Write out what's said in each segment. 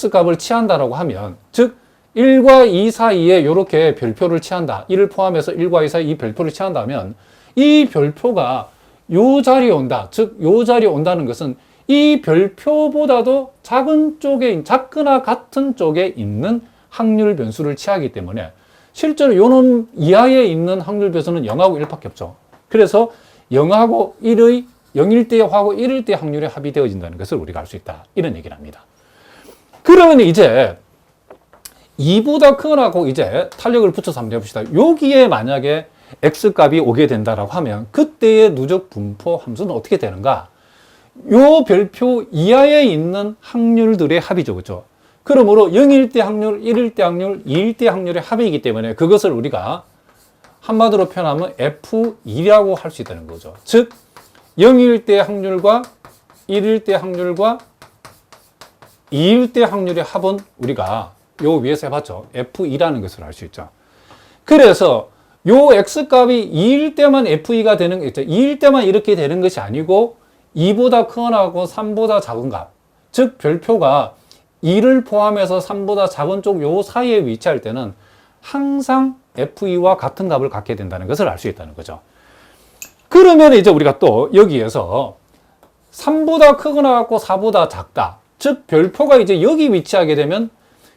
X값을 취한다라고 하면, 즉 1과 2 사이에 이렇게 별표를 취한다. 1을 포함해서 1과 2 사이에 이 별표를 취한다면 이 별표가 요 자리에 온다. 즉 요 자리에 온다는 것은 이 별표보다도 작은 쪽에, 작거나 같은 쪽에 있는 확률 변수를 취하기 때문에 실제로 요놈 이하에 있는 확률 변수는 0하고 1밖에 없죠. 그래서 0하고 1의 0일 때 하고 1일 때 확률이 합의되어진다는 것을 우리가 알 수 있다. 이런 얘기를 합니다. 그러면 이제 2보다 크거나고 이제 탄력을 붙여서 한번 해봅시다. 여기에 만약에 X값이 오게 된다라고 하면 그때의 누적 분포 함수는 어떻게 되는가? 요 별표 이하에 있는 확률들의 합이죠. 그렇죠? 그러므로 0일 때 확률, 1일 때 확률, 2일 때 확률의 합이기 때문에 그것을 우리가 한마디로 표현하면 F2라고 할 수 있다는 거죠. 즉 0일 때 확률과 1일 때 확률과 2일 때 확률의 합은 우리가 요 위에서 해봤죠. F2라는 것을 알 수 있죠. 그래서 요 X값이 2일 때만 F2가 되는 게 있죠. 2일 때만 이렇게 되는 것이 아니고 2보다 크거나 하고 3보다 작은 값. 즉 별표가 2를 포함해서 3보다 작은 쪽 요 사이에 위치할 때는 항상 F2와 같은 값을 갖게 된다는 것을 알 수 있다는 거죠. 그러면 이제 우리가 또 여기에서 3보다 크거나 같고 4보다 작다. 즉 별표가 이제 여기 위치하게 되면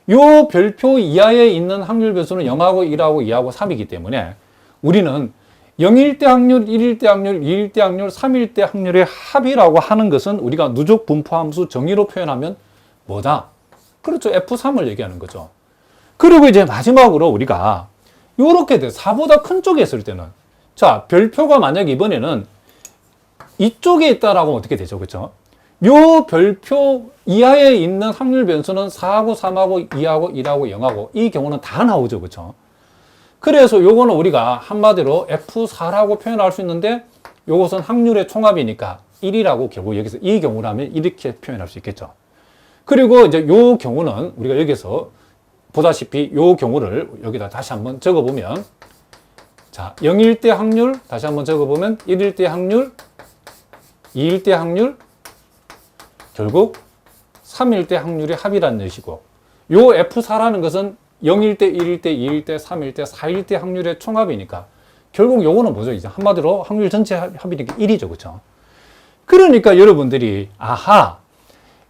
요 별표 이하에 있는 확률 변수는 0하고 1하고 2하고 3이기 때문에 우리는 0일 때 확률, 1일 때 확률, 2일 때 확률, 3일 때 확률의 합이라고 하는 것은 우리가 누적 분포 함수 정의로 표현하면 뭐다? 그렇죠. F3을 얘기하는 거죠. 그리고 이제 마지막으로 우리가 요렇게 돼. 4보다 큰 쪽에 있을 때는 자, 별표가 만약 이번에는 이쪽에 있다라고 하면 어떻게 되죠? 그렇죠? 요 별표 이하에 있는 확률 변수는 4하고 3하고 2하고 1하고 0하고 이 경우는 다 나오죠. 그렇죠? 그래서 요거는 우리가 한마디로 F4라고 표현할 수 있는데 요것은 확률의 총합이니까 1이라고 결국 여기서 이 경우라면 이렇게 표현할 수 있겠죠. 그리고 이제 요 경우는 우리가 여기서 보다시피 요 경우를 여기다 다시 한번 적어보면 자, 0일 때 확률 다시 한번 적어보면 1일 때 확률 2일 때 확률 결국 3일 때 확률의 합이라는 뜻이고 요 F4라는 것은 0일 때, 1일 때, 2일 때, 3일 때, 4일 때 확률의 총합이니까 결국 요거는 뭐죠? 이제 한마디로 확률 전체 합이니까 1이죠. 그렇죠? 그러니까 여러분들이 아하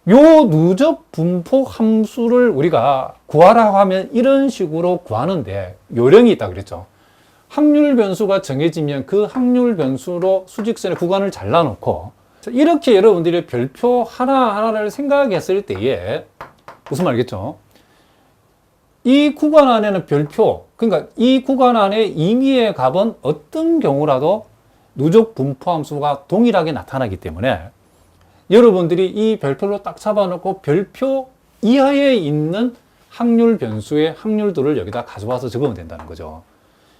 요 누적 분포 함수를 우리가 구하라고 하면 이런 식으로 구하는데 요령이 있다 그랬죠. 확률 변수가 정해지면 그 확률 변수로 수직선의 구간을 잘라놓고 이렇게 여러분들이 별표 하나하나를 생각했을 때에 무슨 말이겠죠? 이 구간 안에는 별표, 그러니까 이 구간 안에 임의의 값은 어떤 경우라도 누적 분포 함수가 동일하게 나타나기 때문에 여러분들이 이 별표로 딱 잡아놓고 별표 이하에 있는 확률 변수의 확률들을 여기다 가져와서 적으면 된다는 거죠.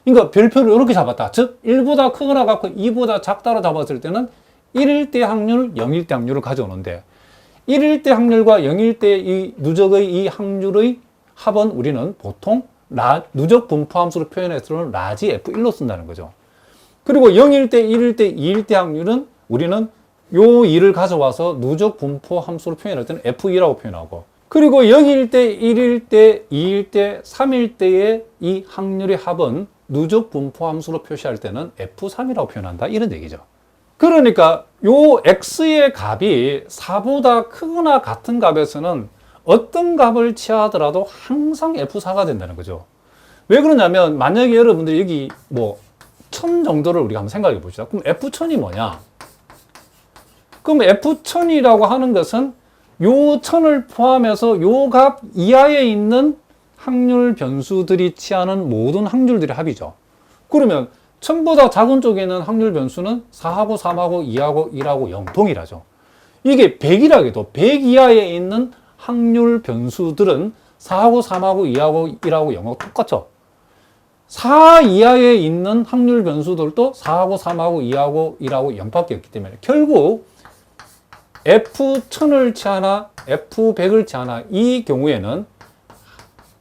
그러니까 별표를 이렇게 잡았다. 즉 1보다 크거나 같고 2보다 작다로 잡았을 때는 1일 때 확률, 0일 때 확률을 가져오는데 1일 때 확률과 0일 때 이 누적의 이 확률의 합은 우리는 보통 누적 분포 함수로 표현해서는 라지 F1로 쓴다는 거죠. 그리고 0일 때, 1일 때, 2일 때 확률은 우리는 요 2를 가져와서 누적 분포 함수로 표현할 때는 F2라고 표현하고 그리고 0일 때, 1일 때, 2일 때, 3일 때의 이 확률의 합은 누적 분포 함수로 표시할 때는 F3이라고 표현한다. 이런 얘기죠. 그러니까 요 X의 값이 4보다 크거나 같은 값에서는 어떤 값을 취하더라도 항상 F4가 된다는 거죠. 왜 그러냐면 만약에 여러분들이 여기 뭐 1000 정도를 우리가 한번 생각해 봅시다. 그럼 F1000이 뭐냐? 그럼 F1000이라고 하는 것은 요 1000을 포함해서 요 값 이하에 있는 확률 변수들이 취하는 모든 확률들의 합이죠. 그러면 1000보다 작은 쪽에 있는 확률 변수는 4하고 3하고 2하고 1하고 0 동일하죠. 이게 100이라 해도 100 이하에 있는 확률 변수들은 4하고 3하고 2하고 1하고 0하고 똑같죠. 4 이하에 있는 확률 변수들도 4하고 3하고 2하고 1하고 0밖에 없기 때문에 결국 F1000을 취하나 F100을 취하나 이 경우에는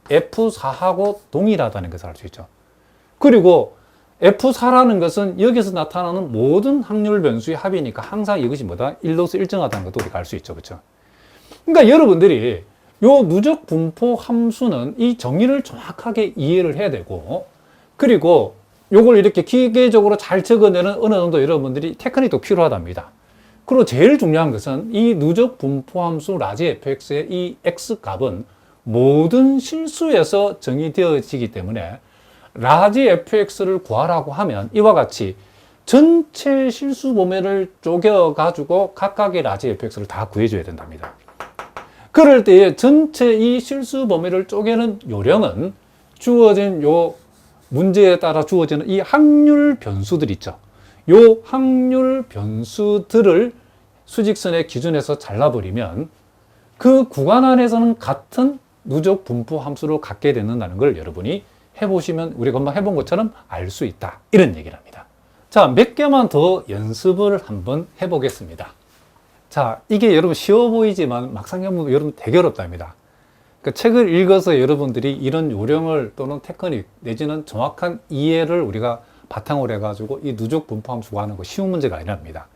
F4하고 동일하다는 것을 알 수 있죠. 그리고 F4라는 것은 여기서 나타나는 모든 확률 변수의 합이니까 항상 이것이 뭐다? 1로서 일정하다는 것도 우리가 알 수 있죠. 그렇죠? 그러니까 여러분들이 요 누적 분포 함수는 이 정의를 정확하게 이해를 해야 되고, 그리고 요걸 이렇게 기계적으로 잘 적어내는 어느 정도 여러분들이 테크닉도 필요하답니다. 그리고 제일 중요한 것은 이 누적 분포 함수 라지 fx의 이 x 값은 모든 실수에서 정의되어지기 때문에 라지 fx를 구하라고 하면 이와 같이 전체 실수 범위를 쪼개가지고 각각의 라지 fx를 다 구해줘야 된답니다. 그럴 때에 전체 이 실수 범위를 쪼개는 요령은 주어진 요 문제에 따라 주어지는 이 확률 변수들 있죠. 요 확률 변수들을 수직선의 기준에서 잘라버리면 그 구간 안에서는 같은 누적 분포 함수를 갖게 된다는 걸 여러분이 해보시면 우리가 한번 해본 것처럼 알 수 있다. 이런 얘기를 합니다. 자, 몇 개만 더 연습을 한번 해보겠습니다. 자, 이게 여러분 쉬워 보이지만 막상 해보면 여러분 되게 어렵답니다. 그러니까 책을 읽어서 여러분들이 이런 요령을 또는 테크닉 내지는 정확한 이해를 우리가 바탕으로 해가지고 이 누적 분포 함수 구하는 거 쉬운 문제가 아니랍니다.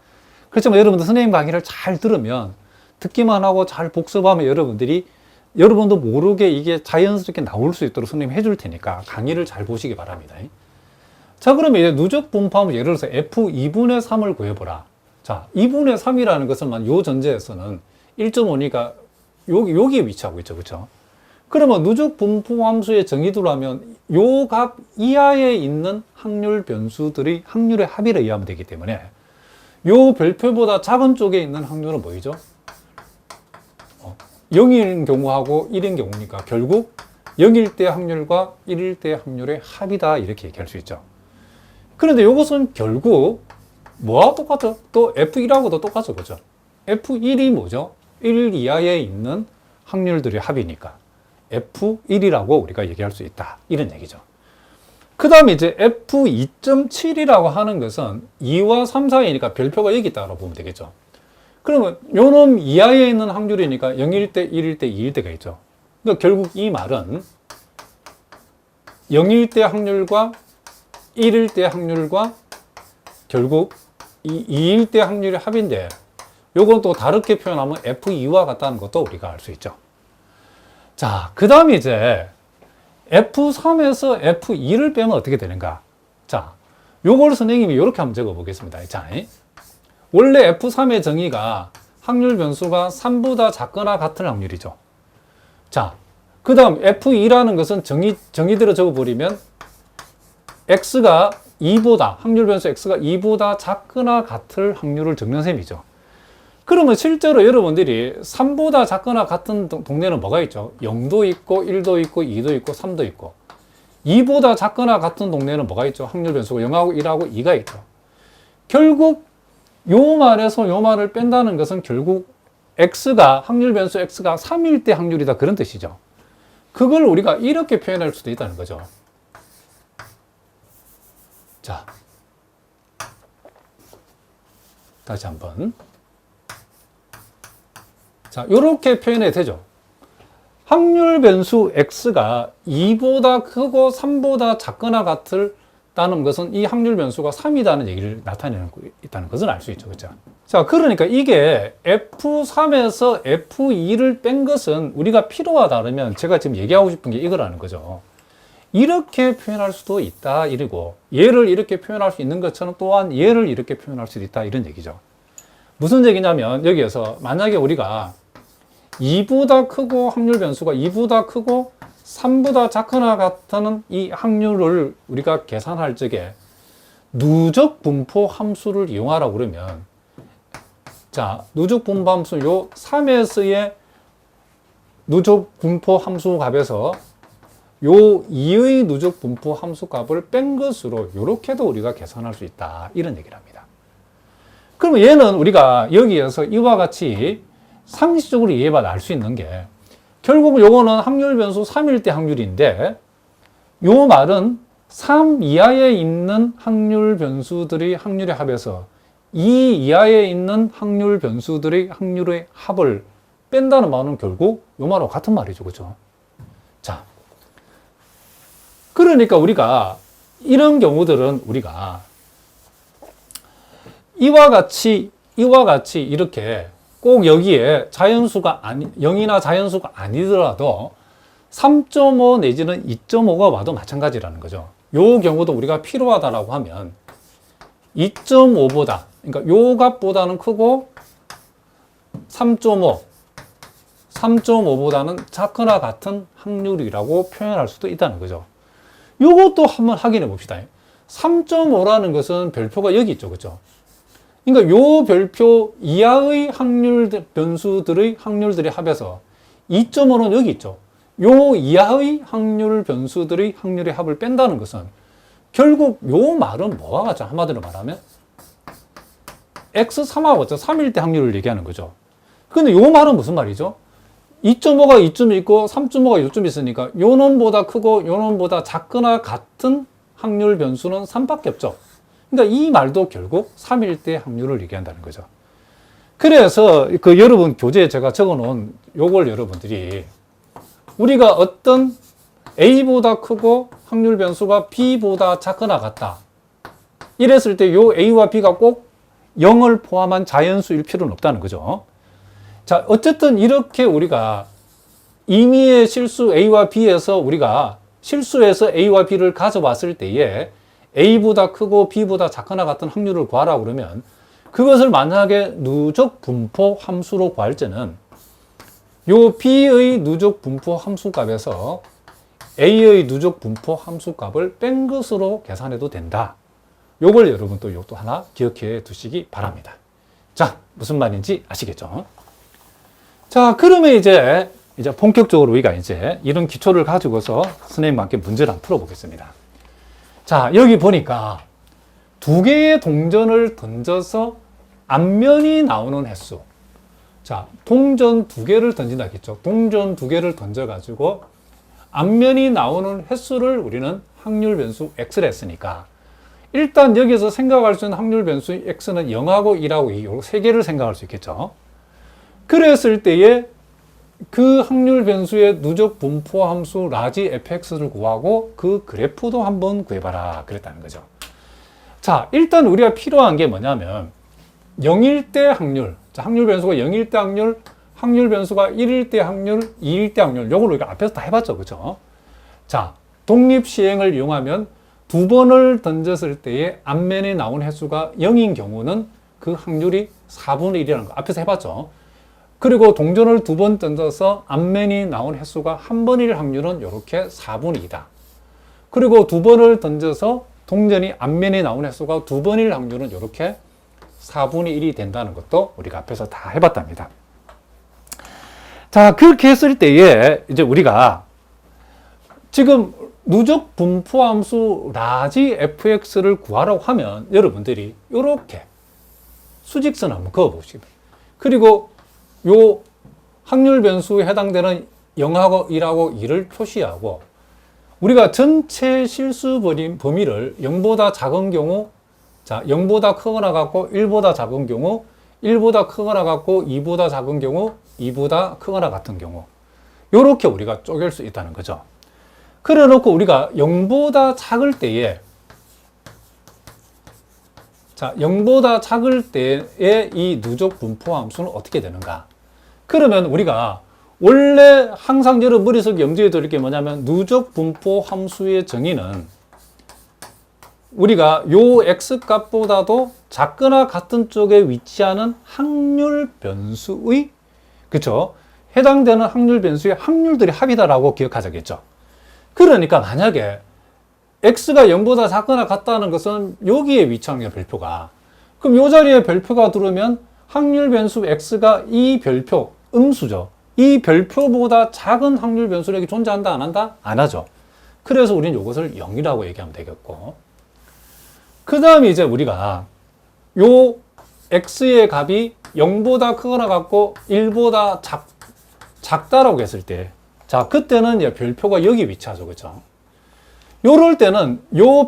그렇지만 여러분들 선생님 강의를 잘 들으면 듣기만 하고 잘 복습하면 여러분도 모르게 이게 자연스럽게 나올 수 있도록 선생님 해줄 테니까 강의를 잘 보시기 바랍니다. 자, 그러면 이제 누적 분포 함수 예를 들어서 f2분의 3을 구해보라. 자, 2분의 3이라는 것은 요 전제에서는 1.5니까 여기에 위치하고 있죠. 그렇죠? 그러면 누적 분포 함수의 정의대로 하면 요 값 이하에 있는 확률 변수들이 확률의 합의를 의하면 되기 때문에 요 별표보다 작은 쪽에 있는 확률은 뭐이죠? 0인 경우하고 1인 경우니까 결국 0일 때 확률과 1일 때 확률의 합이다 이렇게 얘기할 수 있죠. 그런데 이것은 결국 뭐와 똑같죠? 또 F1하고도 똑같죠. 그죠? F1이 뭐죠? 1 이하에 있는 확률들의 합이니까 F1이라고 우리가 얘기할 수 있다. 이런 얘기죠. 그 다음에 이제 F2.7이라고 하는 것은 2와 3 사이니까 별표가 여기 있다고 보면 되겠죠. 그러면 요놈 이하에 있는 확률이니까 0일 때, 1일 때, 2일 때가 있죠. 그러니까 결국 이 말은 0일 때 확률과 1일 때 확률과 결국 2일 때 확률의 합인데 요건 또 다르게 표현하면 F2와 같다는 것도 우리가 알 수 있죠. 자, 그 다음에 이제 F3에서 F2를 빼면 어떻게 되는가? 자, 요걸 선생님이 이렇게 한번 적어 보겠습니다. 자, 원래 F3의 정의가 확률 변수가 3보다 작거나 같은 확률이죠. 자, 그 다음 F2라는 것은 정의대로 적어버리면 X가 2보다, 확률 변수 X가 2보다 작거나 같을 확률을 적는 셈이죠. 그러면 실제로 여러분들이 3보다 작거나 같은 동네는 뭐가 있죠? 0도 있고, 1도 있고, 2도 있고, 3도 있고. 2보다 작거나 같은 동네는 뭐가 있죠? 확률 변수가 0하고 1하고 2가 있죠. 결국 요 말에서 요 말을 뺀다는 것은 결국 X가, 확률 변수 X가 3일 때 확률이다. 그런 뜻이죠. 그걸 우리가 이렇게 표현할 수도 있다는 거죠. 자, 다시 한번. 자, 이렇게 표현해도 되죠. 확률 변수 X가 2보다 크고 3보다 작거나 같다는 것은 이 확률 변수가 3이라는 얘기를 나타내고 있다는 것을 알 수 있죠. 그렇죠? 자, 그러니까 이게 F3에서 F2를 뺀 것은 우리가 필요하다 그러면 제가 지금 얘기하고 싶은 게 이거라는 거죠. 이렇게 표현할 수도 있다. 이러고 얘를 이렇게 표현할 수 있는 것처럼 또한 얘를 이렇게 표현할 수도 있다. 이런 얘기죠. 무슨 얘기냐면 여기에서 만약에 우리가 2보다 크고 확률 변수가 2보다 크고 3보다 작거나 같다는 이 확률을 우리가 계산할 적에 누적 분포 함수를 이용하라고 그러면 자, 누적 분포 함수 요 3에서의 누적 분포 함수 값에서 요 2의 누적 분포 함수 값을 뺀 것으로 이렇게도 우리가 계산할 수 있다. 이런 얘기를 합니다. 그러면 얘는 우리가 여기에서 이와 같이 상식적으로 이해만 알 수 있는 게 결국 요거는 확률 변수 3일 때 확률인데 요 말은 3 이하에 있는 확률 변수들이 확률의 합에서 2 이하에 있는 확률 변수들의 확률의 합을 뺀다는 말은 결국 요 말하고 같은 말이죠. 그죠? 자, 그러니까 우리가 이런 경우들은 우리가 이와 같이 이렇게 꼭 여기에 자연수가 0이나 자연수가 아니더라도 3.5 내지는 2.5가 와도 마찬가지라는 거죠. 요 경우도 우리가 필요하다라고 하면 2.5보다, 그러니까 요 값보다는 크고 3.5, 3.5보다는 작거나 같은 확률이라고 표현할 수도 있다는 거죠. 요것도 한번 확인해 봅시다. 3.5라는 것은 별표가 여기 있죠. 그죠? 그러니까 요 별표 이하의 확률 변수들의 확률들이 합해서 2.5는 여기 있죠. 요 이하의 확률 변수들의 확률의 합을 뺀다는 것은 결국 요 말은 뭐와 같죠? 한마디로 말하면 x3하고 3일 때 확률을 얘기하는 거죠. 근데 요 말은 무슨 말이죠? 2.5가 이쯤 있고 3.5가 요쯤 있으니까 요 놈보다 크고 요 놈보다 작거나 같은 확률 변수는 3밖에 없죠. 그러니까 이 말도 결국 3일 때 확률을 얘기한다는 거죠. 그래서 그 여러분 교재에 제가 적어 놓은 요걸 여러분들이 우리가 어떤 A보다 크고 확률 변수가 B보다 작거나 같다. 이랬을 때 요 A와 B가 꼭 0을 포함한 자연수일 필요는 없다는 거죠. 자, 어쨌든 이렇게 우리가 임의의 실수 A와 B에서 우리가 실수에서 A와 B를 가져왔을 때에 A보다 크고 B보다 작거나 같은 확률을 구하라 그러면 그것을 만약에 누적 분포 함수로 구할 때는 요 B의 누적 분포 함수 값에서 A의 누적 분포 함수 값을 뺀 것으로 계산해도 된다. 요걸 여러분 또 이것도 하나 기억해 두시기 바랍니다. 자, 무슨 말인지 아시겠죠? 자, 그러면 이제 본격적으로 우리가 이제 이런 기초를 가지고서 선생님과 함께 문제를 한번 풀어보겠습니다. 자, 여기 보니까 두 개의 동전을 던져서 앞면이 나오는 횟수. 자, 동전 두 개를 던진다 했죠. 동전 두 개를 던져가지고 앞면이 나오는 횟수를 우리는 확률 변수 x를 했으니까 일단 여기서 생각할 수 있는 확률 변수 x는 0하고 1하고 2, 요 세 개를 생각할 수 있겠죠. 그랬을 때에 그 확률 변수의 누적 분포 함수 라지 fx를 구하고 그 그래프도 한번 구해봐라 그랬다는 거죠. 자, 일단 우리가 필요한 게 뭐냐면 0일 때 확률, 자, 확률 변수가 0일 때 확률, 확률 변수가 1일 때 확률, 2일 때 확률, 요걸 우리가 앞에서 다 해봤죠. 그죠? 자, 독립 시행을 이용하면 두 번을 던졌을 때에 앞면에 나온 횟수가 0인 경우는 그 확률이 4분의 1이라는 거 앞에서 해봤죠. 그리고 동전을 두 번 던져서 앞면이 나온 횟수가 한 번일 확률은 이렇게 4분의 2다. 그리고 두 번을 던져서 동전이 앞면에 나온 횟수가 두 번일 확률은 이렇게 4분의 1이 된다는 것도 우리가 앞에서 다 해봤답니다. 자, 그렇게 했을 때에 이제 우리가 지금 누적 분포 함수 라지 fx를 구하라고 하면 여러분들이 이렇게 수직선 한번 그어보시고 그리고 요 확률 변수에 해당되는 0하고 1하고 2를 표시하고 우리가 전체 실수 범위를 0보다 작은 경우 자 0보다 크거나 같고 1보다 작은 경우 1보다 크거나 같고 2보다 작은 경우 2보다 크거나 같은 경우 요렇게 우리가 쪼갤 수 있다는 거죠. 그래 놓고 우리가 0보다 작을 때에 자 0보다 작을 때의 이 누적 분포 함수는 어떻게 되는가? 그러면 우리가 원래 항상 여러분 머릿속에 염두에 둘 게 뭐냐면 누적 분포 함수의 정의는 우리가 요 x값보다도 작거나 같은 쪽에 위치하는 확률 변수의 그쵸? 해당되는 확률 변수의 확률들이 합이다라고 기억하자겠죠. 그러니까 만약에 x가 0보다 작거나 같다는 것은 여기에 위치하는 게 별표가 그럼 요 자리에 별표가 들어오면 확률 변수 x가 이 별표 음수죠. 이 별표보다 작은 확률 변수력이 존재한다 안 한다? 안 하죠. 그래서 우리는 이것을 0이라고 얘기하면 되겠고 그 다음에 이제 우리가 요 x의 값이 0보다 크거나 같고 1보다 작다라고 했을 때 자 그때는 별표가 여기 위치하죠. 그렇죠? 요럴 때는 요